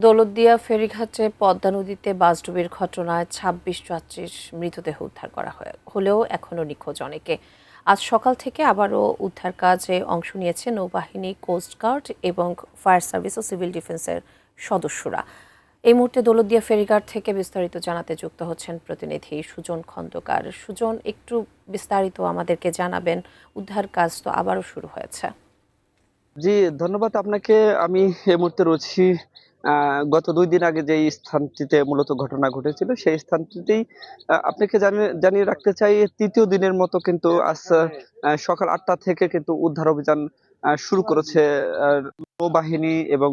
দৌলতদিয়া ফেরিঘাটে পদ্মা নদীতে বাসডুবির ঘটনায় ২৬ যাত্রীর মৃতদেহ উদ্ধার করা হলেও এখনও নিখোঁজ অনেকে। আজ সকাল থেকে আবারও উদ্ধার কাজে অংশ নিয়েছে নৌবাহিনী, কোস্টগার্ড এবং ফায়ার সার্ভিস ও সিভিল ডিফেন্সের সদস্যরা। এই মুহূর্তে দৌলতদিয়া ফেরিঘাট থেকে বিস্তারিত জানাতে যুক্ত হচ্ছেন প্রতিনিধি সুজন খন্দকার। সুজন, একটু বিস্তারিত আমাদেরকে জানাবেন, উদ্ধার কাজ তো আবারও শুরু হয়েছে। জি, ধন্যবাদ আপনাকে। আমি এই মুহূর্তে রয়েছি গত ২ দিন আগে যেই স্থানটিতে মূলত ঘটনা ঘটেছিল সেই স্থানটিতেই। আপনাকে জানিয়ে রাখতে চাই, তৃতীয় দিনের মতো কিন্তু আজ সকাল ৮টা থেকে কিন্তু উদ্ধার অভিযান শুরু করেছে নৌবাহিনী এবং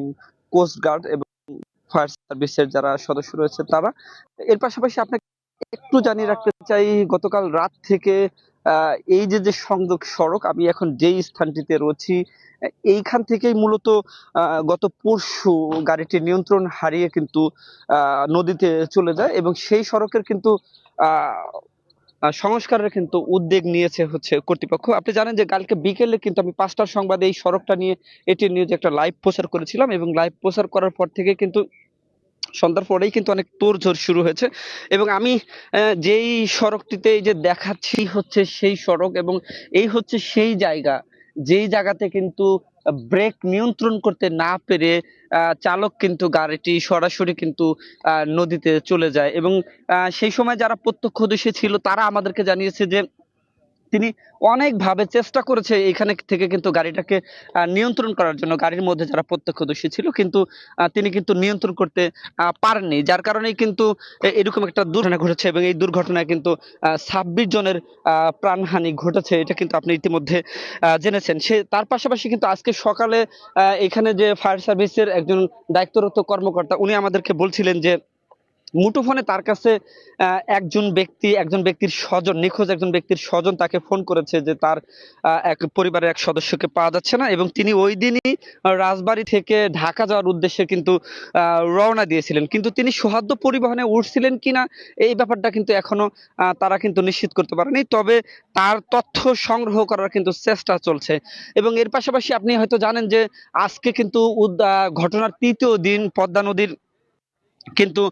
কোস্ট গার্ড এবং ফায়ার সার্ভিসের যারা সদস্য রয়েছে তারা। এর পাশাপাশি আপনাকে একটু জানিয়ে রাখতে চাই, গতকাল রাত থেকে এই যে সংযোগ সড়ক, আমি এখন যেই স্থানটিতে রয়েছি এইখান থেকেই মূলত গত পরশু গাড়িটি নিয়ন্ত্রণ হারিয়ে কিন্তু নদীতে চলে যায় এবং সেই সড়কের কিন্তু সংস্কারের কিন্তু উদ্যোগ নিয়েছে হচ্ছে কর্তৃপক্ষ। আপনি জানেন যে কালকে বিকেলে কিন্তু আমি ৫টার সংবাদে এই সড়কটা নিয়ে এটি নিয়ে যে একটা লাইভ প্রচার করেছিলাম এবং লাইভ প্রচার করার পর থেকে কিন্তু সন্ধ্যার পরেই কিন্তু অনেক তোড়জোড় শুরু হয়েছে এবং আমি যেই সড়কটিতে এই যে দেখাচ্ছি হচ্ছে সেই সড়ক এবং এই হচ্ছে সেই জায়গা যেই জায়গাতে কিন্তু ব্রেক নিয়ন্ত্রণ করতে না পেরে চালক কিন্তু গাড়িটি সরাসরি কিন্তু নদীতে চলে যায় এবং সেই সময় যারা প্রত্যক্ষদর্শী ছিল তারা আমাদেরকে জানিয়েছে যে তিনি অনেকভাবে চেষ্টা করেছে এখানে থেকে কিন্তু গাড়িটাকে নিয়ন্ত্রণ করার জন্য, গাড়ির মধ্যে যারা প্রত্যক্ষদর্শী ছিল কিন্তু তিনি কিন্তু নিয়ন্ত্রণ করতে পারেননি, যার কারণেই কিন্তু এরকম একটা দুর্ঘটনা ঘটেছে এবং এই দুর্ঘটনায় কিন্তু ২৬ জনের প্রাণহানি ঘটেছে। এটা কিন্তু আপনি ইতিমধ্যে জেনেছেন। তার পাশাপাশি কিন্তু আজকে সকালে এখানে যে ফায়ার সার্ভিসের একজন দায়িত্বরত কর্মকর্তা উনি আমাদেরকে বলছিলেন যে মুঠোফোনে তার কাছে একজন ব্যক্তির স্বজন, নিখোঁজ একজন ব্যক্তির স্বজন তাকে ফোন করেছে যে তার এক পরিবারের এক সদস্যকে পাওয়া যাচ্ছে না এবং তিনি ওই দিনই রাজবাড়ী থেকে ঢাকা যাওয়ার উদ্দেশ্যে কিন্তু রওনা দিয়েছিলেন, কিন্তু তিনি সহাদ্য পরিবহনে উঠছিলেন কিনা এই ব্যাপারটা কিন্তু এখনো তারা কিন্তু নিশ্চিত করতে পারেনি। তবে তার তথ্য সংগ্রহ করার কিন্তু চেষ্টা চলছে এবং এর পাশাপাশি আপনি হয়তো জানেন যে আজকে কিন্তু ঘটনার তৃতীয় দিন পদ্মা নদীর কিন্তু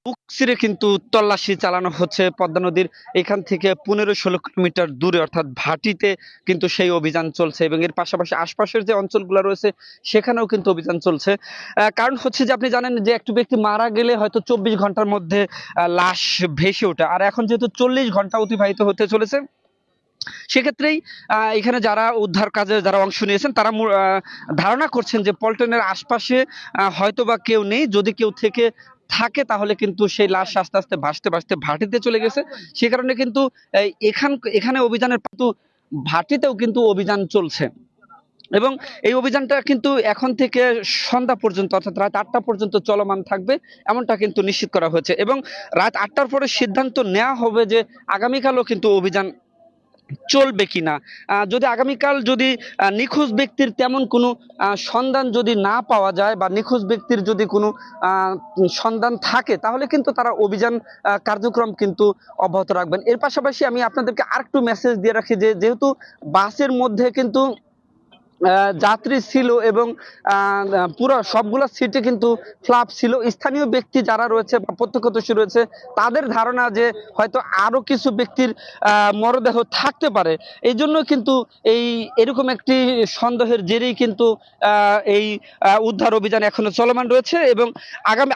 বুক চিরে কিন্তু তল্লাশি চালানো হচ্ছে পদ্মা নদীর এখান থেকে ১৫-১৬ কিলোমিটার দূরে, অর্থাৎ ভাটিতে কিন্তু সেই অভিযান চলছে এবং এর পাশাপাশি আশপাশের যে অঞ্চলগুলো রয়েছে সেখানেও কিন্তু অভিযান চলছে। কারণ হচ্ছে যে আপনি জানেন যে একটু ব্যক্তি মারা গেলে হয়তো ২৪ ঘন্টার মধ্যে লাশ ভেসে ওঠে, আর এখন যেহেতু ৪০ ঘন্টা অতিবাহিত হতে চলেছে সেক্ষেত্রেই এখানে যারা উদ্ধার কাজে যারা অংশ নিয়েছেন তারা ধারণা করছেন যে পল্টনের আশপাশে হয়তোবা কেউ নেই, যদি কেউ থেকে থাকে তাহলে কিন্তু সেই লাশ আস্তে আস্তে ভাসতে ভাসতে ভাটিতে চলে গেছে। সে কারণে কিন্তু এখানে অভিযানের কিন্তু ভাটিতেও কিন্তু অভিযান চলছে এবং এই অভিযানটা কিন্তু এখন থেকে সন্ধ্যা পর্যন্ত, অর্থাৎ রাত ৮টা পর্যন্ত চলমান থাকবে এমনটা কিন্তু নিশ্চিত করা হয়েছে এবং রাত ৮টার পরে সিদ্ধান্ত নেওয়া হবে যে আগামীকালও কিন্তু অভিযান চলবে কিনা। যদি আগামীকাল যদি নিখোঁজ ব্যক্তির তেমন কোনো সন্ধান যদি না পাওয়া যায় বা নিখোঁজ ব্যক্তির যদি কোনো সন্ধান থাকে তাহলে কিন্তু তারা অভিযান কার্যক্রম কিন্তু অব্যাহত রাখবেন। এর পাশাপাশি আমি আপনাদেরকে আরেকটু মেসেজ দিয়ে রাখি যে যেহেতু বাসের মধ্যে কিন্তু যাত্রী ছিল এবং পুরো সবগুলো সিটে কিন্তু ফ্লাপ ছিল, স্থানীয় ব্যক্তি যারা রয়েছে বা প্রত্যক্ষদর্শী রয়েছে তাদের ধারণা যে হয়তো আরো কিছু ব্যক্তির মরদেহ থাকতে পারে, এই জন্য কিন্তু এরকম একটি সন্দেহের জেরেই কিন্তু এই উদ্ধার অভিযান এখনো চলমান রয়েছে এবং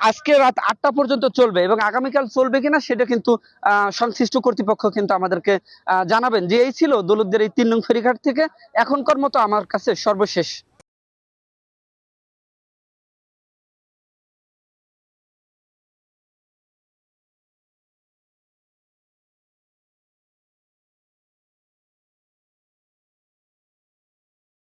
আজকে রাত ৮টা পর্যন্ত চলবে এবং আগামীকাল চলবে কিনা সেটা কিন্তু সংশ্লিষ্ট কর্তৃপক্ষ কিন্তু আমাদেরকে জানাবেন। যে এই ছিল দৌলতদিয়ার এই ৩ নং ফেরিঘাট থেকে এখনকার মতো আমার কাছে সর্বশেষ।